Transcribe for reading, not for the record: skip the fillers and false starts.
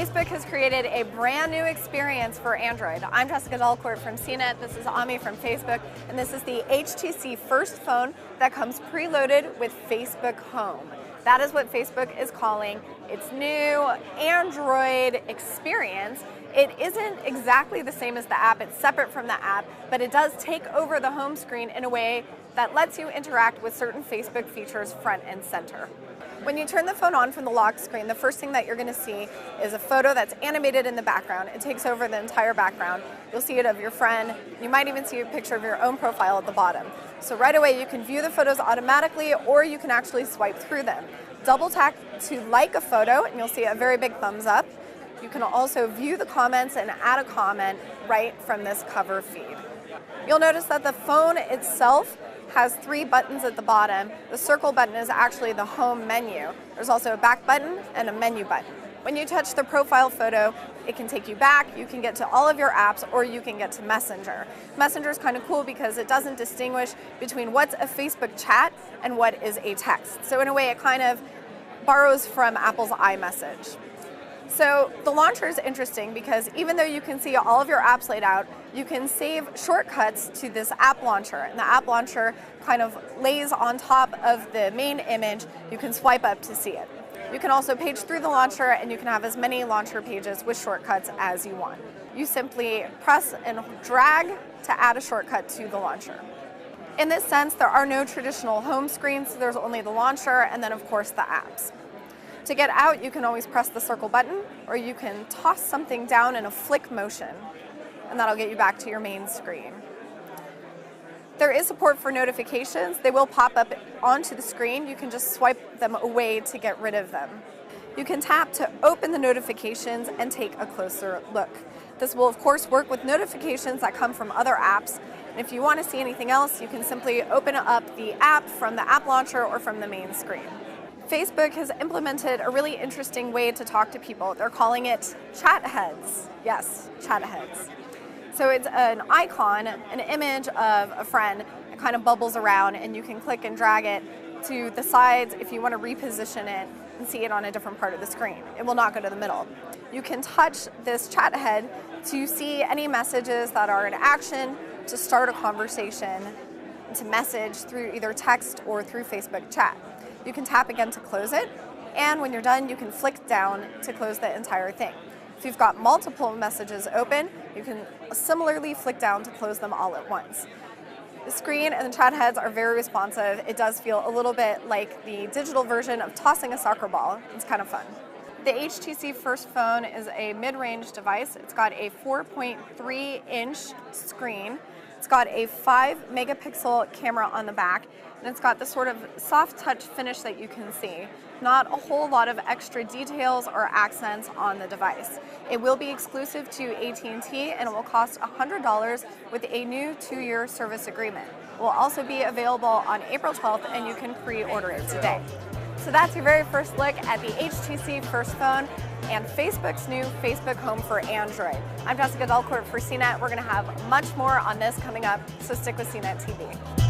Facebook has created a brand new experience for Android. I'm Jessica Dalcourt from CNET, this is Ami from Facebook, and this is the HTC First phone that comes preloaded with Facebook Home. That is what Facebook is calling its new Android experience. It isn't exactly the same as the app, it's separate from the app, but it does take over the home screen in a way that lets you interact with certain Facebook features front and center. When you turn the phone on from the lock screen, the first thing that you're going to see is a photo that's animated in the background. It takes over the entire background. You'll see it of your friend. You might even see a picture of your own profile at the bottom. So right away you can view the photos automatically, or you can actually swipe through them. Double tap to like a photo and you'll see a very big thumbs up. You can also view the comments and add a comment right from this cover feed. You'll notice that the phone itself has 3 buttons at the bottom. The circle button is actually the home menu. There's also a back button and a menu button. When you touch the profile photo, it can take you back, you can get to all of your apps, or you can get to Messenger. Messenger is kind of cool because it doesn't distinguish between what's a Facebook chat and what is a text. So in a way, it kind of borrows from Apple's iMessage. So the launcher is interesting because even though you can see all of your apps laid out, you can save shortcuts to this app launcher. And the app launcher kind of lays on top of the main image. You can swipe up to see it. You can also page through the launcher and you can have as many launcher pages with shortcuts as you want. You simply press and drag to add a shortcut to the launcher. In this sense, there are no traditional home screens, so there's only the launcher and then of course the apps. To get out, you can always press the circle button, or you can toss something down in a flick motion, and that'll get you back to your main screen. There is support for notifications. They will pop up onto the screen. You can just swipe them away to get rid of them. You can tap to open the notifications and take a closer look. This will of course work with notifications that come from other apps. And if you want to see anything else, you can simply open up the app from the app launcher or from the main screen. Facebook has implemented a really interesting way to talk to people. They're calling it chat heads. Yes, chat heads. So it's an icon, an image of a friend that kind of bubbles around, and you can click and drag it to the sides if you want to reposition it and see it on a different part of the screen. It will not go to the middle. You can touch this chat head to see any messages that are in action, to start a conversation, to message through either text or through Facebook chat. You can tap again to close it, and when you're done, you can flick down to close the entire thing. If you've got multiple messages open, you can similarly flick down to close them all at once. The screen and the chat heads are very responsive. It does feel a little bit like the digital version of tossing a soccer ball. It's kind of fun. The HTC First phone is a mid-range device. It's got a 4.3-inch screen. It's got a 5-megapixel camera on the back, and it's got the sort of soft touch finish that you can see. Not a whole lot of extra details or accents on the device. It will be exclusive to AT&T and it will cost $100 with a new 2-year service agreement. It will also be available on April 12th and you can pre-order it today. So that's your very first look at the HTC First phone and Facebook's new Facebook Home for Android. I'm Jessica Dalcourt for CNET. We're going to have much more on this coming up, so stick with CNET TV.